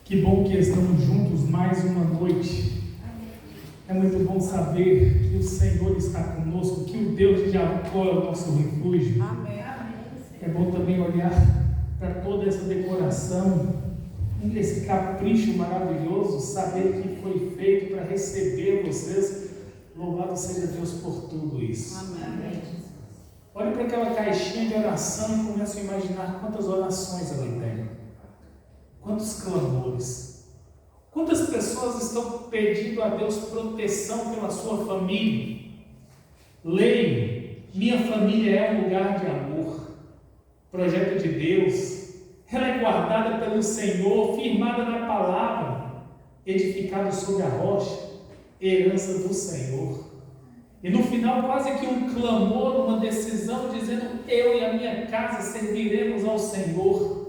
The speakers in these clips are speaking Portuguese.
Que bom que estamos juntos mais uma noite. É muito bom saber que o Senhor está conosco, que o Deus de Jacó é o nosso refúgio. Amém. É bom também olhar para toda essa decoração, esse capricho maravilhoso, saber que foi feito para receber vocês. Louvado seja Deus por tudo isso. Amém. Olhe para aquela caixinha de oração e comece a imaginar quantas orações ela tem. Quantos clamores. Quantas pessoas estão pedindo a Deus proteção pela sua família? Leio, minha família é um lugar de amor. Projeto de Deus. Ela é guardada pelo Senhor, firmada na palavra, edificada sobre a rocha, herança do Senhor. E no final quase que um clamor, uma decisão, dizendo: eu e a minha casa serviremos ao Senhor.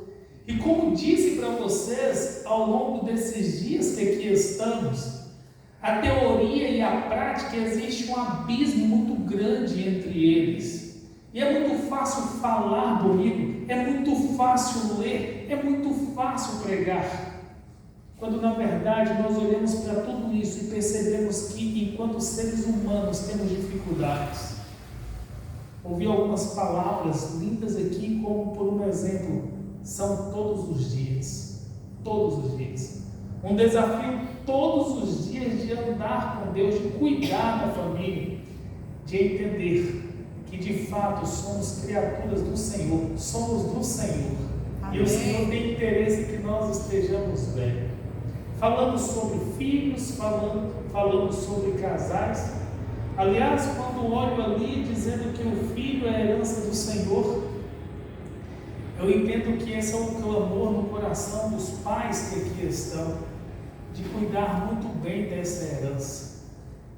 E como disse para vocês ao longo desses dias que aqui estamos, a teoria e a prática, existe um abismo muito grande entre eles. E é muito fácil falar bonito, é muito fácil ler, é muito fácil pregar. Quando na verdade nós olhamos para tudo isso e percebemos que enquanto seres humanos temos dificuldades. Ouvi algumas palavras lindas aqui, como por um exemplo, são todos os dias. Todos os dias. Um desafio todos os dias de andar com Deus, de cuidar da família, de entender que de fato somos criaturas do Senhor, somos do Senhor. Amém. E o Senhor tem interesse que nós estejamos bem. Falando sobre filhos, falando sobre casais. Aliás, quando olho ali dizendo que o filho é a herança do Senhor, eu entendo que esse é um clamor no coração dos pais que aqui estão, de cuidar muito bem dessa herança.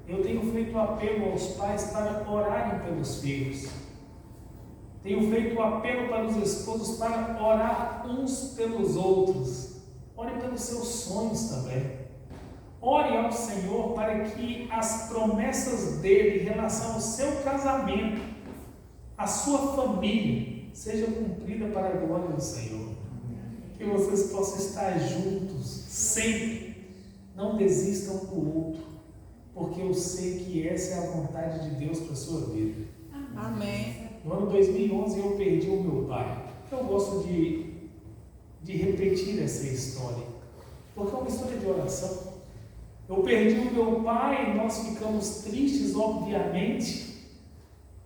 Eu tenho feito apelo aos pais para orarem pelos filhos. Tenho feito apelo para os esposos para orar uns pelos outros. Ore pelos seus sonhos também. Ore ao Senhor para que as promessas dele em relação ao seu casamento, a sua família, seja cumprida para a glória do Senhor. Que vocês possam estar juntos sempre. Não desistam um do outro, porque eu sei que essa é a vontade de Deus para a sua vida. Amém. No ano 2011 eu perdi o meu pai. Eu gosto de repetir essa história, porque é uma história de oração. Eu perdi o meu pai, nós ficamos tristes, obviamente.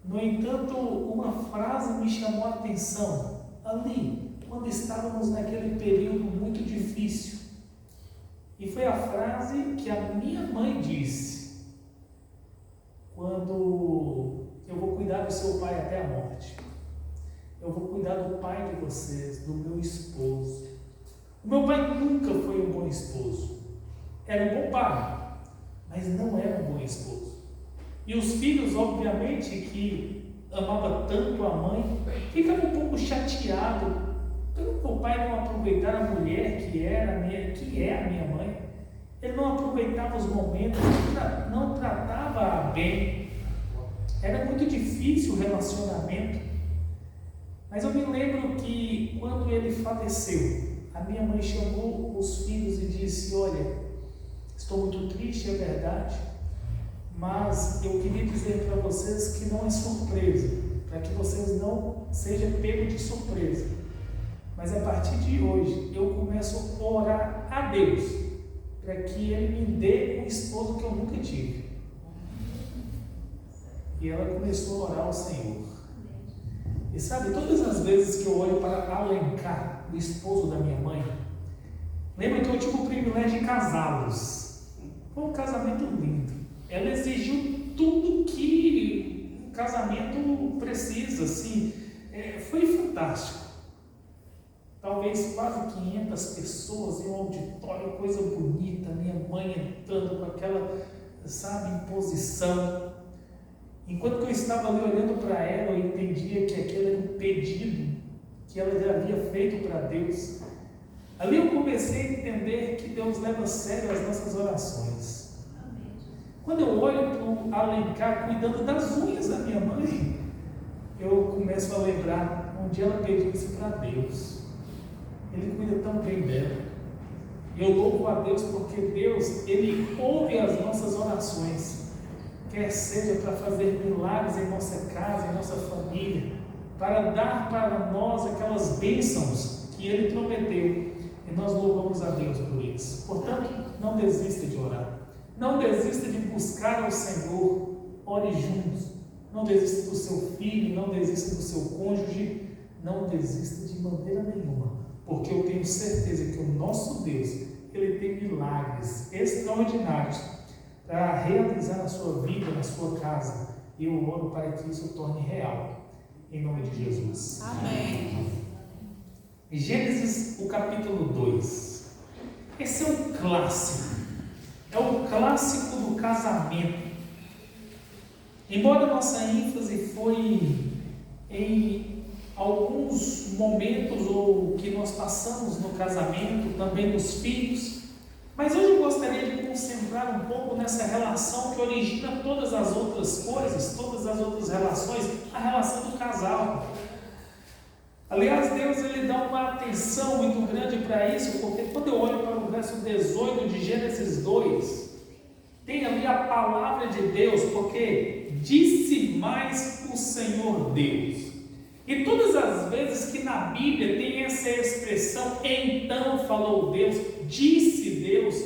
No entanto, uma frase me chamou a atenção ali, quando estávamos naquele período muito difícil. E foi a frase que a minha mãe disse: quando eu vou cuidar do seu pai até a morte, eu vou cuidar do pai de vocês, do meu esposo. O meu pai nunca foi um bom esposo. Era um bom pai, mas não era um bom esposo. E os filhos, obviamente, que amavam tanto a mãe, ficavam um pouco chateados pelo meu pai não aproveitar a mulher que é a minha mãe. Ele não aproveitava os momentos, não tratava bem. Era muito difícil o relacionamento. Mas eu me lembro que quando ele faleceu, a minha mãe chamou os filhos e disse: olha, estou muito triste, é verdade, mas eu queria dizer para vocês que não é surpresa, para que vocês não sejam pegos de surpresa. Mas a partir de hoje eu começo a orar a Deus para que Ele me dê um esposo que eu nunca tive. E ela começou a orar ao Senhor. E sabe, todas as vezes que eu olho para Alencar, o esposo da minha mãe, lembra que eu tive o privilégio de casá-los. Foi um casamento lindo. Ela exigiu tudo que um casamento precisa, assim. Foi fantástico. Talvez quase 500 pessoas em um auditório, coisa bonita, minha mãe entrando com aquela, imposição. Enquanto que eu estava ali olhando para ela, eu entendia que aquele era um pedido que ela já havia feito para Deus. Ali eu comecei a entender que Deus leva a sério as nossas orações. Quando eu olho para o Alencar cuidando das unhas da minha mãe, eu começo a lembrar onde ela pediu isso para Deus. Ele cuida tão bem dela. Eu louvo a Deus porque Deus, Ele ouve as nossas orações, quer seja para fazer milagres em nossa casa, em nossa família, para dar para nós aquelas bênçãos que Ele prometeu, e nós louvamos a Deus por isso. Portanto, não desista de orar, não desista de buscar ao Senhor, ore juntos, não desista do seu filho, não desista do seu cônjuge, não desista de maneira nenhuma, porque eu tenho certeza que o nosso Deus, Ele tem milagres extraordinários para realizar na sua vida, na sua casa, e eu oro para que isso torne real, em nome de Jesus. Amém. Gênesis, o capítulo 2, esse é um clássico, é o clássico do casamento. Embora nossa ênfase foi em alguns momentos ou que nós passamos no casamento, também nos filhos, mas hoje eu gostaria de concentrar um pouco nessa relação que origina todas as outras coisas, todas as outras relações, a relação do casal. Aliás, Deus, Ele dá uma atenção muito grande para isso, porque quando eu olho para o verso 18 de Gênesis 2, tem ali a palavra de Deus, porque disse mais o Senhor Deus. E todas as vezes que na Bíblia tem essa expressão, então falou Deus, disse Deus,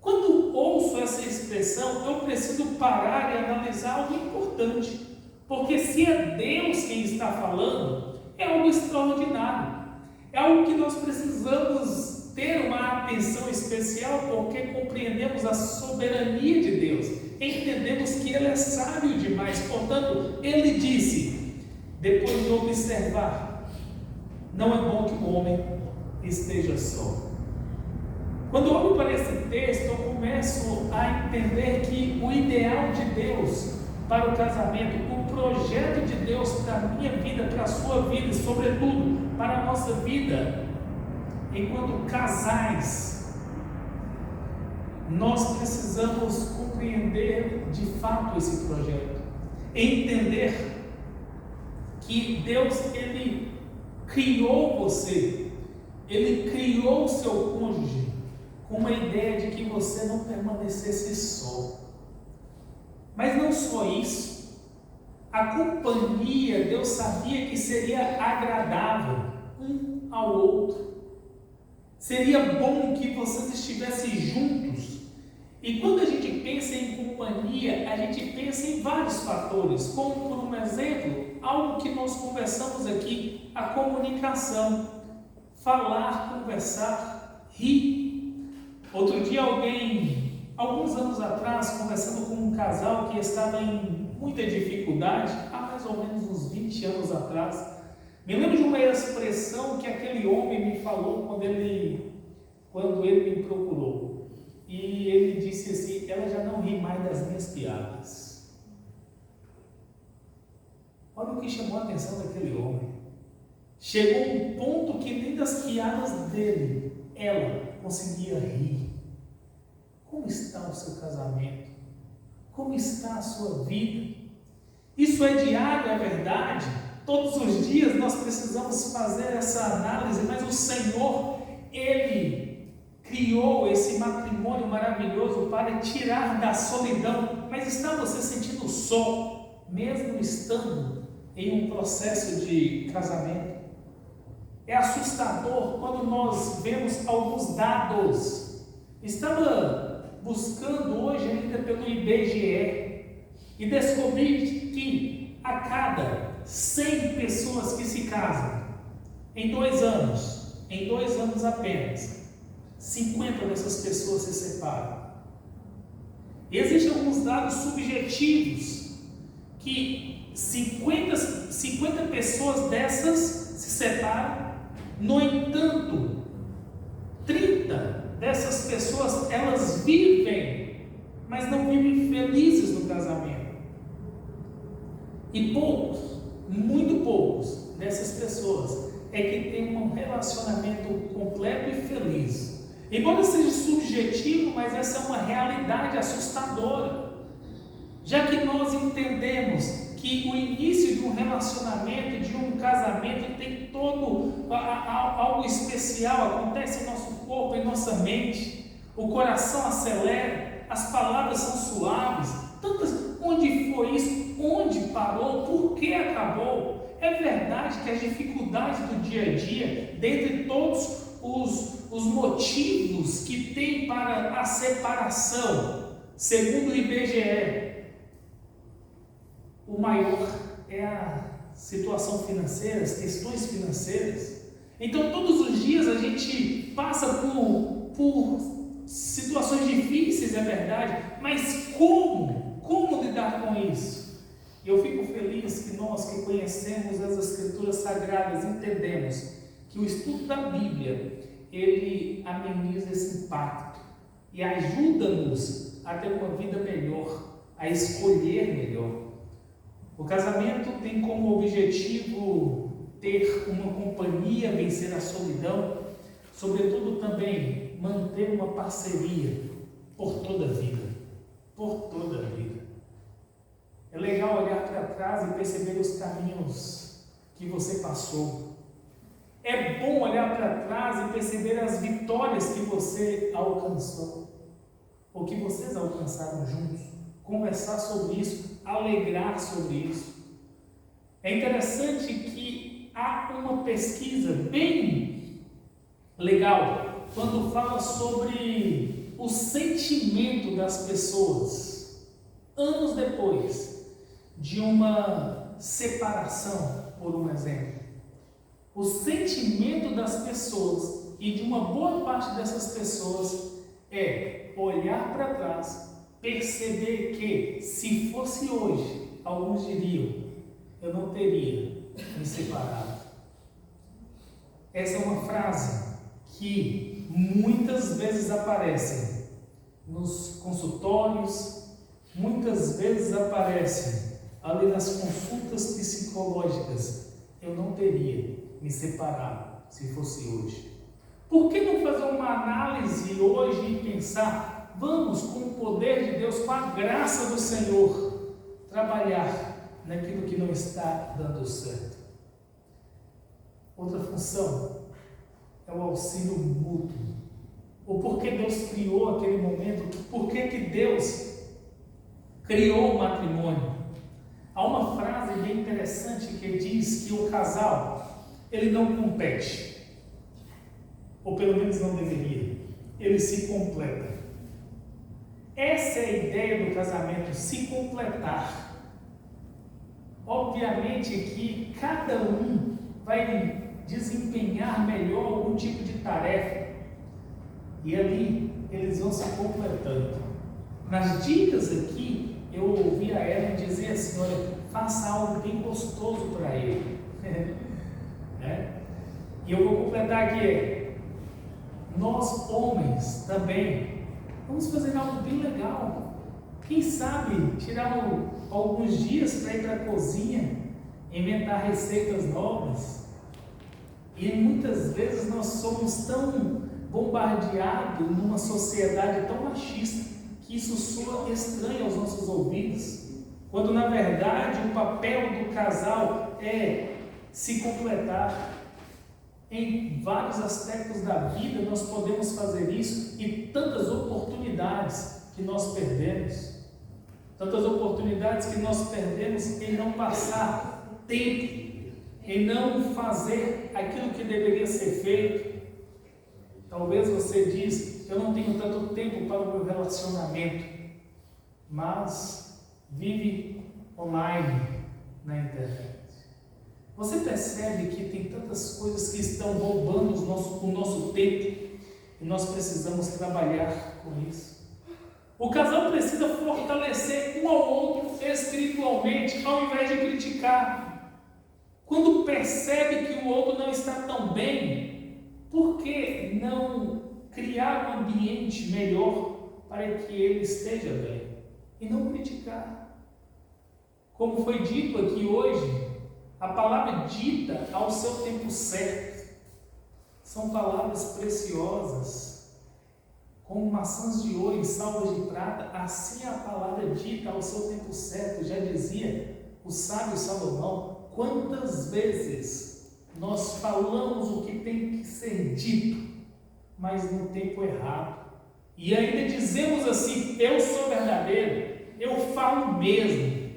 quando ouço essa expressão, eu preciso parar e analisar algo importante, porque se é Deus quem está falando, é algo extraordinário, é algo que nós precisamos ter uma atenção especial, porque compreendemos a soberania de Deus, entendemos que Ele é sábio demais. Portanto, Ele disse, depois de observar, não é bom que o homem esteja só. Quando eu olho para esse texto, eu começo a entender que o ideal de Deus para o casamento, o projeto de Deus para a minha vida, para a sua vida e sobretudo para a nossa vida, enquanto casais, nós precisamos compreender de fato esse projeto, entender que Deus, Ele criou você, Ele criou o seu cônjuge com uma ideia de que você não permanecesse só. Mas não só isso, a companhia, Deus sabia que seria agradável um ao outro, seria bom que vocês estivessem juntos. E quando a gente pensa em companhia, a gente pensa em vários fatores, como por um exemplo, algo que nós conversamos aqui, a comunicação, falar, conversar, rir. Outro dia alguns anos atrás, conversando com um casal que estava em muita dificuldade, há mais ou menos uns 20 anos atrás, me lembro de uma expressão que aquele homem me falou quando ele me procurou. E ele disse assim, ela já não ri mais das minhas piadas. Olha o que chamou a atenção daquele homem. Chegou um ponto que nem das piadas dele, ela conseguia rir. Como está o seu casamento? Como está a sua vida? Isso é diário, é verdade? Todos os dias nós precisamos fazer essa análise, mas o Senhor, Ele criou esse matrimônio maravilhoso para tirar da solidão. Mas está você sentindo só, mesmo estando em um processo de casamento? É assustador quando nós vemos alguns dados. Estava buscando hoje ainda pelo IBGE e descobri que a cada 100 pessoas que se casam em 2 anos apenas, 50 dessas pessoas se separam. E existem alguns dados subjetivos que 50 pessoas dessas se separam. No entanto, 30 dessas pessoas, elas vivem, mas não vivem felizes no casamento. E poucos, muito poucos dessas pessoas é que têm um relacionamento completo e feliz. Embora seja subjetivo, mas essa é uma realidade assustadora, já que nós entendemos que o início de um relacionamento, de um casamento, tem todo algo especial, acontece em nosso corpo, em nossa mente, o coração acelera, as palavras são suaves, onde foi isso? Onde parou? Por que acabou? É verdade que as dificuldades do dia a dia, dentre todos os motivos que tem para a separação, segundo o IBGE, o maior é a situação financeira, as questões financeiras. Então, todos os dias a gente passa por situações difíceis, é verdade, mas como lidar com isso? Eu fico feliz que nós que conhecemos as Escrituras Sagradas entendemos que o estudo da Bíblia, ele ameniza esse impacto e ajuda-nos a ter uma vida melhor, a escolher melhor. O casamento tem como objetivo ter uma companhia, vencer a solidão, sobretudo também manter uma parceria por toda a vida, por toda a vida. É legal olhar para trás e perceber os caminhos que você passou. É bom olhar para trás e perceber as vitórias que você alcançou, ou que vocês alcançaram juntos, conversar sobre isso, alegrar sobre isso. É interessante que há uma pesquisa bem legal quando fala sobre o sentimento das pessoas anos depois de uma separação, por um exemplo. O sentimento das pessoas, e de uma boa parte dessas pessoas, é olhar para trás, perceber que, se fosse hoje, alguns diriam, eu não teria me separado. Essa é uma frase que muitas vezes aparece nos consultórios, muitas vezes aparece ali nas consultas psicológicas. Eu não teria me separado se fosse hoje. Por que não fazer uma análise hoje e pensar, vamos com o poder de Deus, com a graça do Senhor, trabalhar naquilo que não está dando certo? Outra função é o auxílio mútuo. O porquê Deus criou aquele momento, por que Deus criou o matrimônio. Há uma frase bem interessante que diz que o casal, ele não compete, ou pelo menos não deveria, ele se completa. Essa é a ideia do casamento, se completar. Obviamente que cada um vai desempenhar melhor algum tipo de tarefa, e ali eles vão se completando. Nas dicas aqui, eu ouvi a Ellen dizer assim, olha, faça algo bem gostoso para ele. E eu vou completar aqui, nós homens também, vamos fazer algo bem legal. Quem sabe tirar alguns dias para ir para a cozinha, inventar receitas novas. E muitas vezes nós somos tão bombardeados numa sociedade tão machista que isso soa estranho aos nossos ouvidos, quando na verdade o papel do casal é se completar. Em vários aspectos da vida nós podemos fazer isso, e tantas oportunidades que nós perdemos, em não passar tempo, em não fazer aquilo que deveria ser feito. Talvez você diz, eu não tenho tanto tempo para o meu relacionamento, mas vive online na internet. Você percebe que tem tantas coisas que estão roubando o nosso tempo, e nós precisamos trabalhar com isso. O casal precisa fortalecer um ao outro espiritualmente, ao invés de criticar. Quando percebe que o outro não está tão bem, por que não criar um ambiente melhor para que ele esteja bem? E não criticar. Como foi dito aqui hoje, a palavra dita ao seu tempo certo são palavras preciosas, como maçãs de ouro e salvas de prata. Assim a palavra dita ao seu tempo certo, já dizia o sábio Salomão, quantas vezes nós falamos o que tem que ser dito, mas no tempo errado. E ainda dizemos assim: eu sou verdadeiro, eu falo mesmo,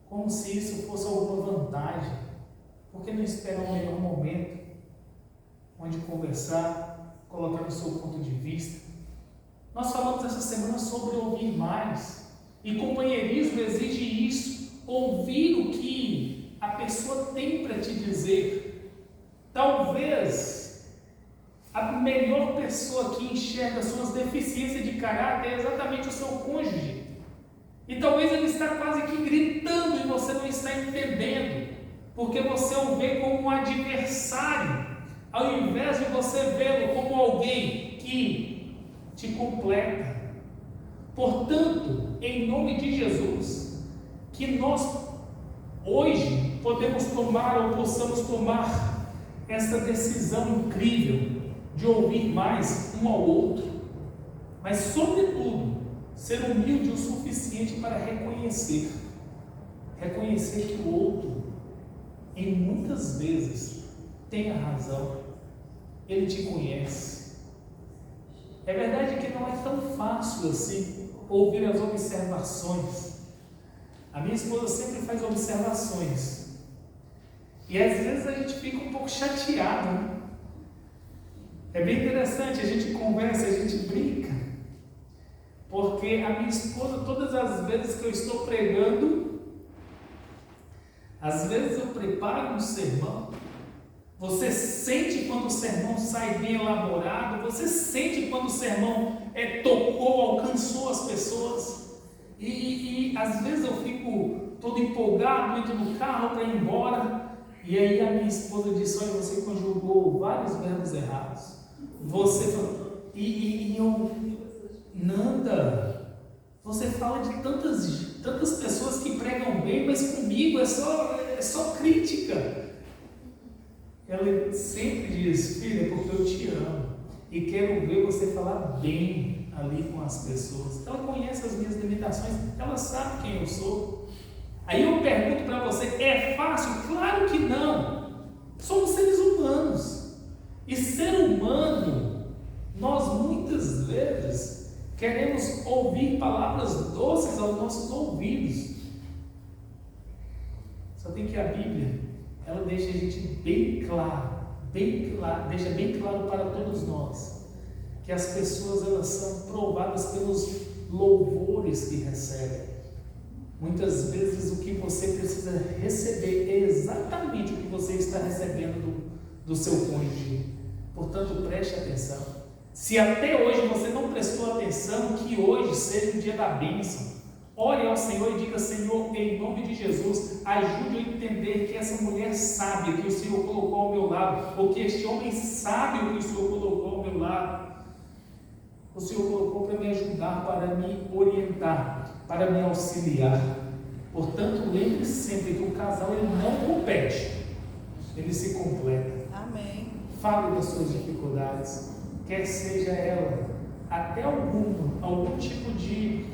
como se isso fosse alguma vantagem. Por que não esperar um melhor momento, onde conversar, colocar o seu ponto de vista? Nós falamos essa semana sobre ouvir mais, e companheirismo exige isso, ouvir o que a pessoa tem para te dizer. Talvez a melhor pessoa que enxerga suas deficiências de caráter é exatamente o seu cônjuge. E talvez ele está quase que gritando e você não está entendendo, porque você o vê como um adversário, ao invés de você vê-lo como alguém que te completa. Portanto, em nome de Jesus, que nós hoje podemos tomar ou possamos tomar essa decisão incrível de ouvir mais um ao outro, mas sobretudo ser humilde o suficiente para reconhecer que o outro, em muitas vezes, tem a razão, ele te conhece. É verdade que não é tão fácil assim ouvir as observações. A minha esposa sempre faz observações, e às vezes a gente fica um pouco chateado, né? É bem interessante, a gente conversa, a gente brinca, porque a minha esposa, todas as vezes que eu estou pregando, às vezes eu preparo um sermão, você sente quando o sermão sai bem elaborado, você sente quando o sermão tocou, alcançou as pessoas, e às vezes eu fico todo empolgado, entro no carro para ir embora, e aí a minha esposa diz: olha, você conjugou vários verbos errados. Você falou, Nanda, você fala de tantas pessoas que pregam bem, mas comigo é só crítica. Ela sempre diz: filha, porque eu te amo e quero ver você falar bem ali com as pessoas. Ela conhece as minhas limitações, ela sabe quem eu sou. Aí eu pergunto para você: é fácil? Claro que não. Somos seres humanos. E ser humano, nós muitas vezes queremos ouvir palavras doces aos nossos ouvidos. Só tem que a Bíblia, ela deixa a gente deixa bem claro para todos nós, que as pessoas, elas são provadas pelos louvores que recebem. Muitas vezes o que você precisa receber é exatamente o que você está recebendo do seu cônjuge. Portanto, preste atenção. Se até hoje você não prestou atenção, que hoje seja o dia da bênção. Ore ao Senhor e diga: Senhor, em nome de Jesus, ajude eu a entender que essa mulher sabe que o Senhor colocou ao meu lado, ou que este homem sabe o que o Senhor colocou ao meu lado. O Senhor colocou para me ajudar, para me orientar, para me auxiliar. Portanto, lembre-se sempre que o casal, ele não compete, ele se completa. Amém. Fale das suas dificuldades, quer seja ela até algum tipo de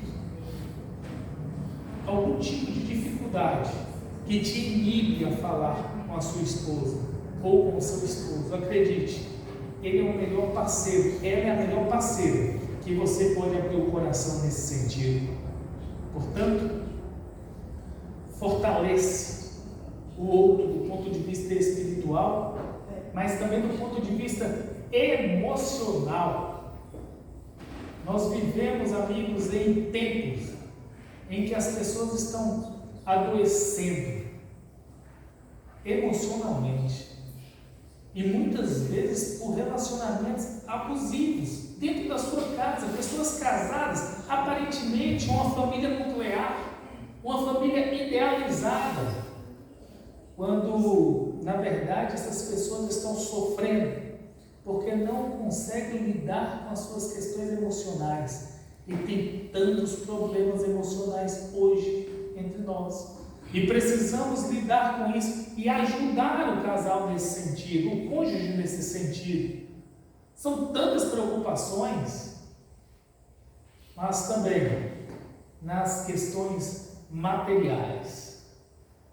dificuldade que te inibe a falar com a sua esposa ou com o seu esposo. Acredite, ele é o melhor parceiro, ela é a melhor parceira que você pode abrir o coração nesse sentido. Portanto, fortalece o outro do ponto de vista espiritual, mas também do ponto de vista emocional. Nós vivemos, amigos, em tempos em que as pessoas estão adoecendo emocionalmente, e muitas vezes por relacionamentos abusivos dentro da sua casa. Pessoas casadas, aparentemente uma família nuclear, uma família idealizada, quando na verdade essas pessoas estão sofrendo porque não conseguem lidar com as suas questões emocionais. E tem tantos problemas emocionais hoje entre nós, e precisamos lidar com isso e ajudar o casal nesse sentido, o cônjuge nesse sentido. São tantas preocupações, mas também nas questões materiais.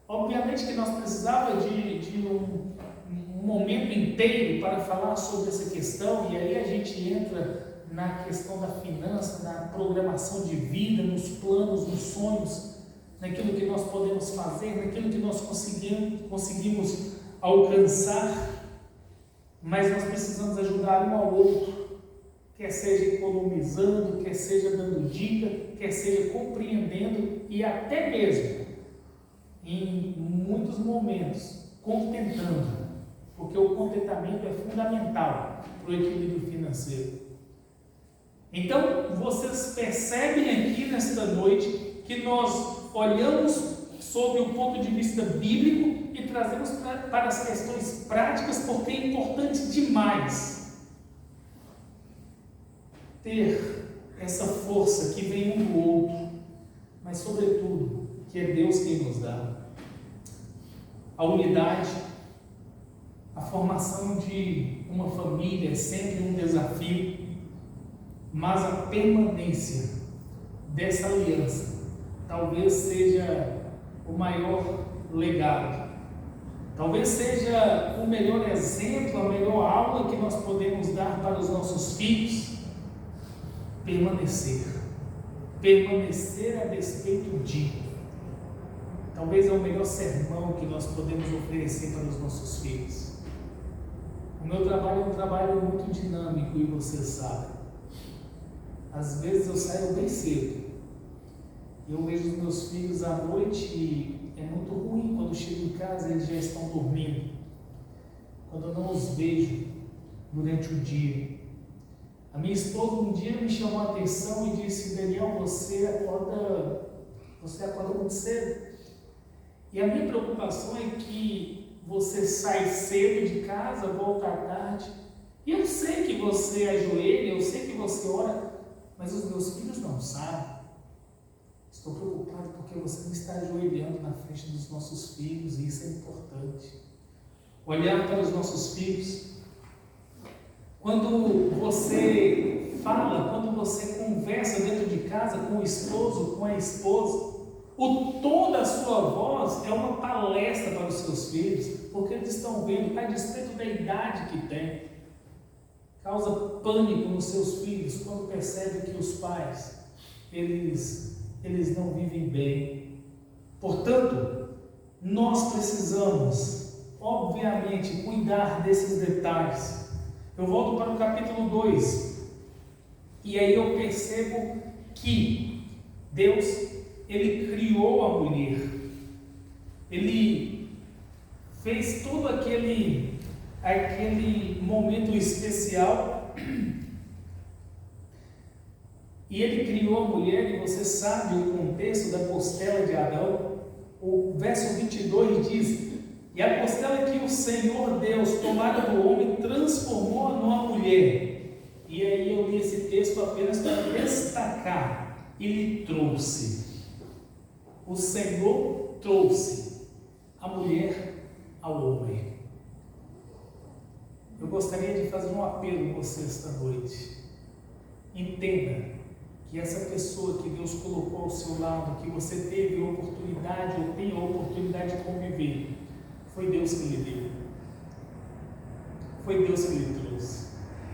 Obviamente que nós precisávamos de um momento inteiro para falar sobre essa questão, e aí a gente entra na questão da finança, na programação de vida, nos planos, nos sonhos, naquilo que nós podemos fazer, naquilo que nós conseguimos alcançar, mas nós precisamos ajudar um ao outro, quer seja economizando, quer seja dando dica, quer seja compreendendo e até mesmo, em muitos momentos, contentando, porque o contentamento é fundamental para o equilíbrio financeiro. Então, vocês percebem aqui nesta noite que nós olhamos sob o ponto de vista bíblico e trazemos para as questões práticas, porque é importante demais ter essa força que vem um do outro, mas sobretudo que é Deus quem nos dá. A unidade, a formação de uma família é sempre um desafio, mas a permanência dessa aliança talvez seja o maior legado, talvez seja o melhor exemplo, a melhor aula que nós podemos dar para os nossos filhos. Permanecer a despeito de, talvez é o melhor sermão que nós podemos oferecer para os nossos filhos. O meu trabalho é um trabalho muito dinâmico e você sabe. Às vezes eu saio bem cedo. Eu vejo os meus filhos à noite e é muito ruim quando chego em casa e eles já estão dormindo. Quando eu não os vejo durante o dia. A minha esposa um dia me chamou a atenção e disse: Daniel, você acorda muito cedo. E a minha preocupação é que você sai cedo de casa, volta à tarde. E eu sei que você ajoelha, eu sei que você ora, mas os meus filhos não sabem. Estou preocupado porque você não está ajoelhando na frente dos nossos filhos, e isso é importante. Olhar para os nossos filhos. Quando você fala, quando você conversa dentro de casa com o esposo, com a esposa, o tom da sua voz é uma palestra para os seus filhos, porque eles estão vendo, a despeito da idade que tem, causa pânico nos seus filhos quando percebem que os pais, eles não vivem bem. Portanto, nós precisamos, obviamente, cuidar desses detalhes. Eu volto para o capítulo 2, e aí eu percebo que Deus, Ele criou a mulher, Ele fez todo aquele momento especial, e Ele criou a mulher, e você sabe o contexto da costela de Adão. O verso 22 diz: e a costela que o Senhor Deus tomara do homem transformou numa mulher. E aí eu li esse texto apenas para destacar: e lhe trouxe. O Senhor trouxe a mulher ao homem. Eu gostaria de fazer um apelo a você esta noite. Entenda que essa pessoa que Deus colocou ao seu lado, que você teve a oportunidade ou tem a oportunidade de conviver, foi Deus que lhe deu. Foi Deus que lhe trouxe.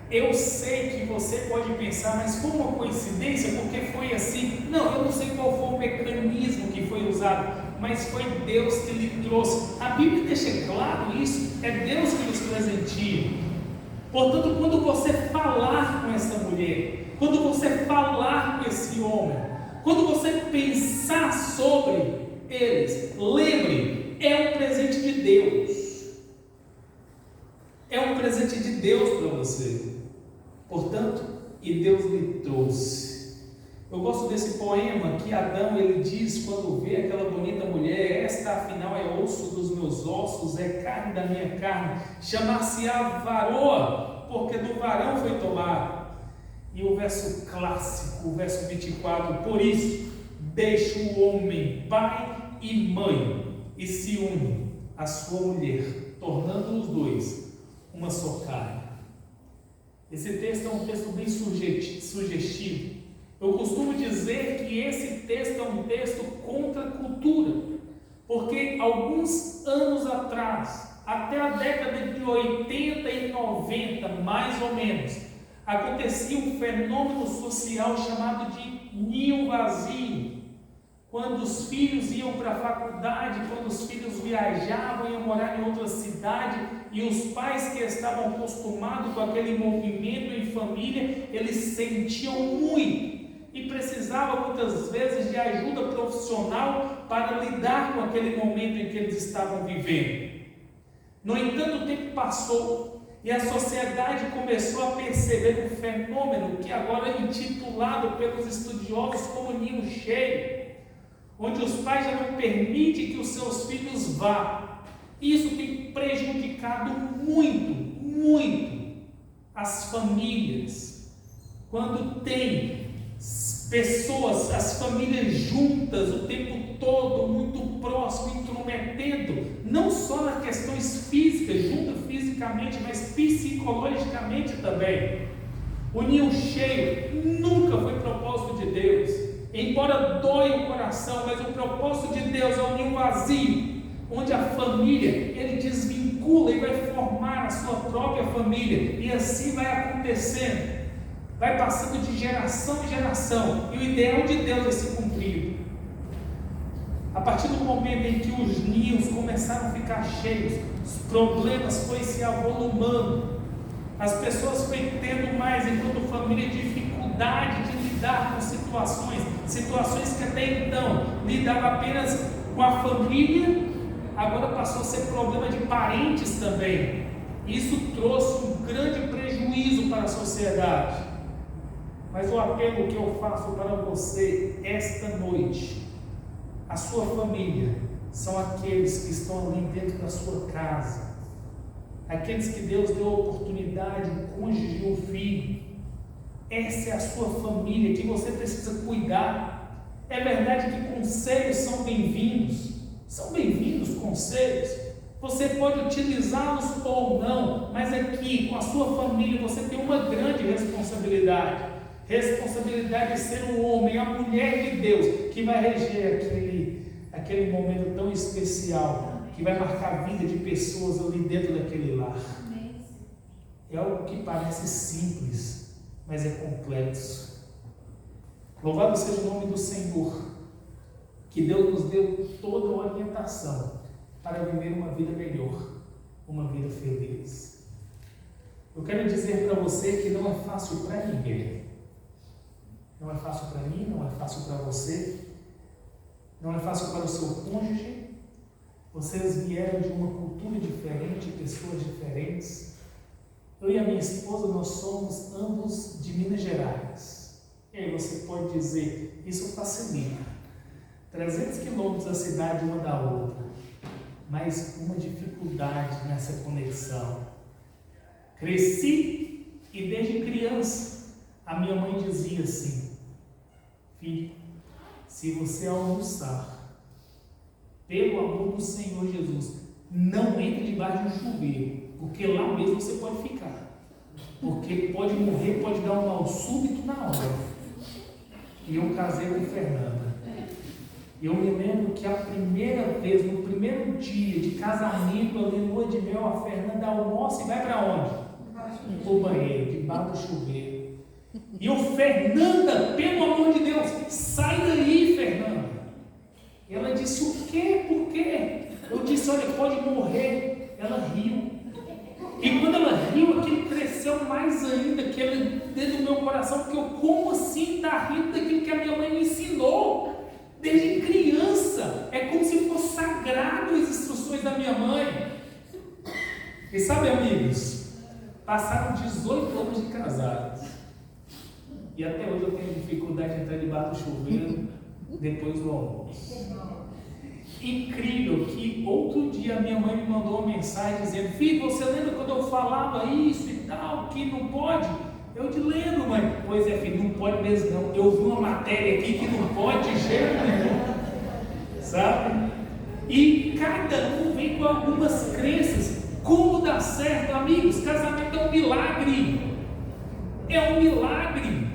Eu sei que você pode pensar, mas foi uma coincidência, porque foi assim. Não, eu não sei qual foi o mecanismo que foi usado, mas foi Deus que lhe trouxe. A Bíblia deixa claro isso, é Deus que nos presentia. Portanto, quando você falar com essa mulher, quando você falar com esse homem, quando você pensar sobre eles, lembre, é um presente de Deus. É um presente de Deus para você. Portanto, e Deus lhe trouxe. Eu gosto desse poema que Adão ele diz quando vê aquela bonita mulher: esta afinal é osso dos meus ossos, é carne da minha carne, chamar-se-á varoa, porque do varão foi tomado. E o verso clássico, o verso 24: por isso deixa o homem pai e mãe e se une à sua mulher, tornando os dois uma só carne. Esse texto é um texto bem sugestivo. Eu costumo dizer que esse texto é um texto contra a cultura, Porque alguns anos atrás, até a década de 80 e 90, mais ou menos, acontecia um fenômeno social chamado de ninho vazio. Quando os filhos iam para a faculdade, quando os filhos viajavam, iam morar em outra cidade, e os pais que estavam acostumados com aquele movimento em família, eles sentiam muito e precisavam muitas vezes de ajuda profissional para lidar com aquele momento em que eles estavam vivendo. No entanto, o tempo passou e a sociedade começou a perceber um fenômeno que agora é intitulado pelos estudiosos como ninho cheio, onde os pais já não permitem que os seus filhos vá. Isso tem prejudicado muito as famílias. Quando tem pessoas, as famílias juntas o tempo todo, muito próximo, intrometendo, não só nas questões físicas, junto fisicamente, mas psicologicamente também. O ninho cheio nunca foi propósito de Deus. Embora doe o coração, mas o propósito de Deus é o ninho vazio, onde a família, ele desvincula e vai formar a sua própria família, e assim vai acontecendo, vai passando de geração em geração, e o ideal de Deus é ser cumprido. A partir do momento em que os ninhos começaram a ficar cheios, os problemas foram se avolumando, as pessoas foram tendo mais, enquanto família, dificuldade de lidar com situações que até então lidava apenas com a família, agora passou a ser problema de parentes também. Isso trouxe um grande prejuízo para a sociedade. Mas o apelo que eu faço para você esta noite, a sua família, são aqueles que estão ali dentro da sua casa, aqueles que Deus deu a oportunidade, o cônjuge e o filho. Essa é a sua família que você precisa cuidar. É verdade que conselhos são bem-vindos conselhos, você pode utilizá-los ou não, mas aqui com a sua família você tem uma grande responsabilidade de ser um homem, a mulher de Deus, que vai reger aquele momento tão especial, que vai marcar a vida de pessoas ali dentro daquele lar. É algo que parece simples, mas é complexo. Louvado seja o nome do Senhor, que Deus nos deu toda a orientação para viver uma vida melhor, uma vida feliz. Eu quero dizer para você que não é fácil para ninguém. Não é fácil para mim, não é fácil para você, não é fácil para o seu cônjuge. Vocês vieram de uma cultura diferente, pessoas diferentes. Eu e a minha esposa, nós somos ambos de Minas Gerais. E aí você pode dizer, isso facilita. 300 quilômetros da cidade uma da outra, mas uma dificuldade nessa conexão. Cresci e desde criança a minha mãe dizia assim: filho, se você almoçar, pelo amor do Senhor Jesus, não entre debaixo de um chuveiro, porque lá mesmo você pode ficar, porque pode morrer, pode dar um mal súbito na hora. E eu casei com Fernanda. Eu me lembro que a primeira vez, no primeiro dia de casamento, ali lua de mel, a Fernanda almoça e vai para onde? Para o banheiro, debaixo do chuveiro. E eu, Fernanda, pelo amor de Deus, sai daí, Fernanda. E ela disse, o quê? Por quê? Eu disse, olha, pode morrer. Ela riu. E quando ela riu, aquilo cresceu mais ainda, que ela, dentro do meu coração, porque eu, como assim, está rindo daquilo que a minha mãe me ensinou? Desde criança, é como se fosse sagrado as instruções da minha mãe. E sabe, amigos, passaram 18 anos de casados. E até hoje eu tenho dificuldade de entrar debaixo do chuveiro depois do almoço. Incrível que outro dia a minha mãe me mandou uma mensagem dizendo: filho, você lembra quando eu falava isso e tal, que não pode? Eu te lembro, mãe. Pois é, filho, não pode mesmo não. Eu vi uma matéria aqui que não pode de jeito nenhum. Sabe? E cada um vem com algumas crenças. Como dá certo, amigos? Casamento é um milagre. É um milagre.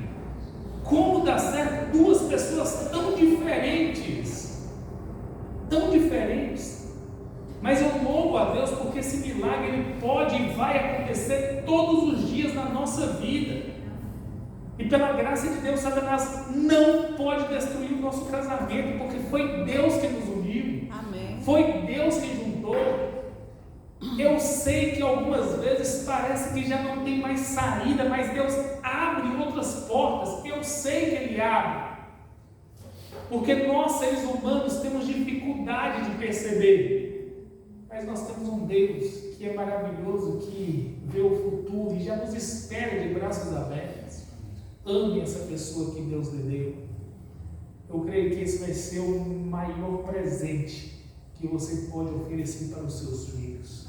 Como dá certo duas pessoas tão diferentes? Tão diferentes. diferentes. Mas eu louvo a Deus porque esse milagre ele pode e vai acontecer todos os dias na nossa vida. E pela graça de Deus, Satanás não pode destruir o nosso casamento, porque foi Deus que nos uniu. Amém. Foi Deus que juntou. Eu sei que algumas vezes parece que já não tem mais saída, mas Deus abre outras portas. Eu sei que Ele abre. Porque nós, seres humanos, temos dificuldade de perceber. Mas nós temos um Deus que é maravilhoso, que vê o futuro e já nos espera de braços abertos. Ame essa pessoa que Deus lhe deu. Eu creio que esse vai ser o maior presente que você pode oferecer para os seus filhos.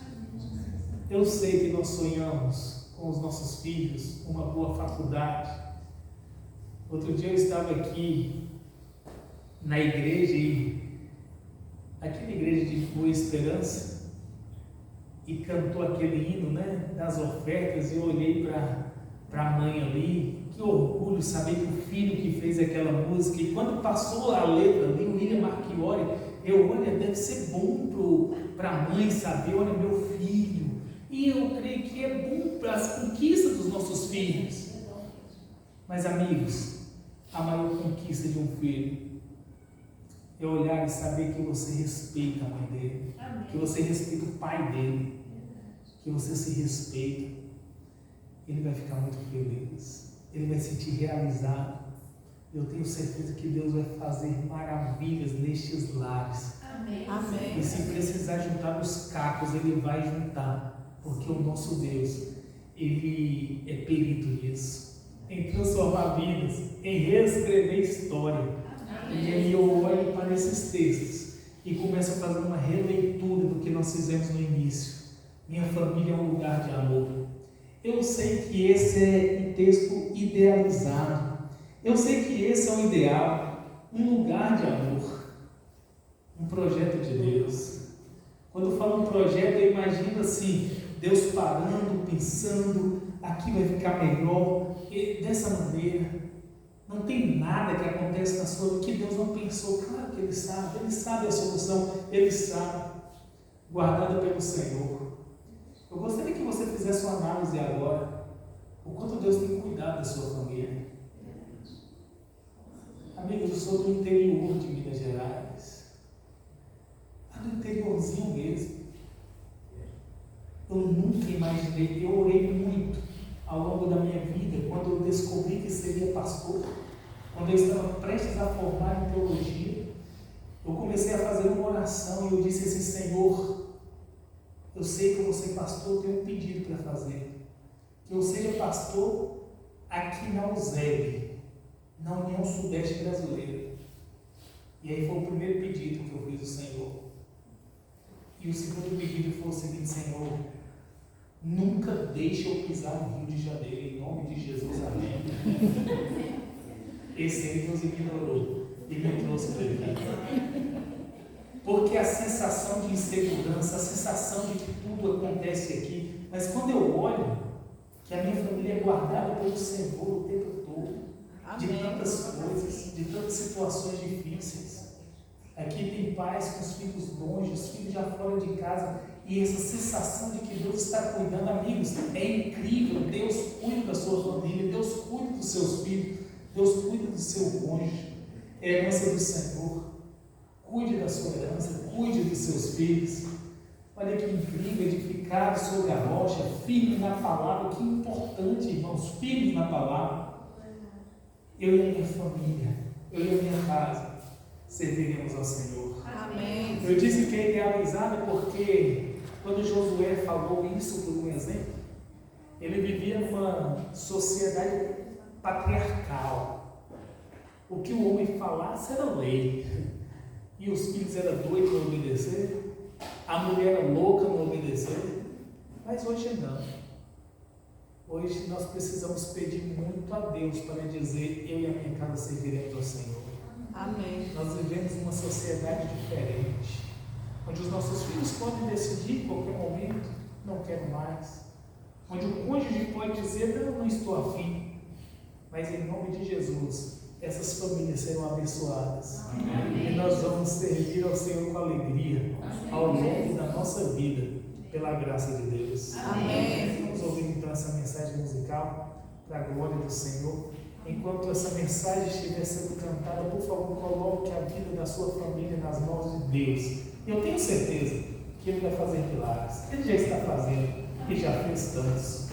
Eu sei que nós sonhamos com os nossos filhos uma boa faculdade. Outro dia eu estava aqui na igreja, aqui na igreja de Boa Esperança, e cantou aquele hino, né, das ofertas, e eu olhei para a mãe ali. Que orgulho saber que o filho que fez aquela música, e quando passou a letra ali, o William Marchiori, olha, deve ser bom para a mãe saber, olha, meu filho. E eu creio que é bom para as conquistas dos nossos filhos. Mas, amigos, a maior conquista de um filho é olhar e saber que você respeita a mãe dele, que você respeita o pai dele, que você se respeita. Ele vai ficar muito feliz, ele vai se sentir realizado. Eu tenho certeza que Deus vai fazer maravilhas nestes lares. Amém. E se precisar juntar os cacos, Ele vai juntar, porque o nosso Deus, Ele é perito nisso, em transformar vidas, em reescrever história. E aí eu olho para esses textos e começo a fazer uma releitura do que nós fizemos no início. Minha família é um lugar de amor. Eu sei que esse é um texto idealizado. Eu sei que esse é o ideal, um lugar de amor, um projeto de Deus. Quando eu falo um projeto, eu imagino assim, Deus parando, pensando, aqui vai ficar melhor, e dessa maneira. Não tem nada que acontece na sua vida que Deus não pensou. Claro que Ele sabe a solução, Ele sabe, guardada pelo Senhor. Eu gostaria que você fizesse uma análise agora, o quanto Deus tem cuidado da sua família. Amigos, eu sou do interior de Minas Gerais, lá do interiorzinho mesmo. Eu nunca imaginei, eu orei muito ao longo da minha vida, quando eu descobri que seria pastor, quando eu estava prestes a formar em teologia, eu comecei a fazer uma oração e eu disse assim: Senhor, eu sei que eu vou ser pastor, eu tenho um pedido para fazer, que eu seja pastor aqui na USEB, na União Sudeste Brasileira. E aí foi o primeiro pedido que eu fiz ao Senhor. E o segundo pedido foi o seguinte: Senhor, nunca deixe eu pisar no Rio de Janeiro, em nome de Jesus, amém. Esse aí Deus ignorou e me trouxe para aqui. Porque a sensação de insegurança, a sensação de que tudo acontece aqui, mas quando eu olho que a minha família é guardada pelo Senhor o tempo todo, de tantas coisas, de tantas situações difíceis. Aqui tem pais com os filhos longe, os filhos já fora de casa, e essa sensação de que Deus está cuidando, amigos, é incrível. Deus cuida da sua família, Deus cuida dos seus filhos, Deus cuida do seu cônjuge, é a herança do Senhor. Cuide da sua herança, cuide dos seus filhos. Olha que incrível, edificado sobre a rocha, firme na palavra. Que importante, irmãos, firme na palavra. Eu e a minha família, eu e a minha casa, serviremos ao Senhor. Amém. Eu disse que é idealizado porque quando Josué falou isso por um exemplo, ele vivia numa sociedade patriarcal. O que o homem falasse era lei. E os filhos eram doidos para obedecer, a mulher era louca para obedecer, mas hoje não. Hoje nós precisamos pedir muito a Deus para dizer: eu e a minha casa serviremos ao Senhor. Amém. Nós vivemos uma sociedade diferente, onde os nossos filhos podem decidir em qualquer momento: não quero mais. Onde o cônjuge pode dizer: não estou afim. Mas em nome de Jesus, essas famílias serão abençoadas. Amém. E nós vamos servir ao Senhor com alegria ao longo da nossa vida, pela graça de Deus. Amém. Vamos ouvir então essa mensagem musical para a glória do Senhor. Enquanto essa mensagem estiver sendo cantada, por favor, coloque a vida da sua família nas mãos de Deus. E eu tenho certeza que Ele vai fazer milagres. Ele já está fazendo e já fez tantos.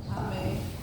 Amém.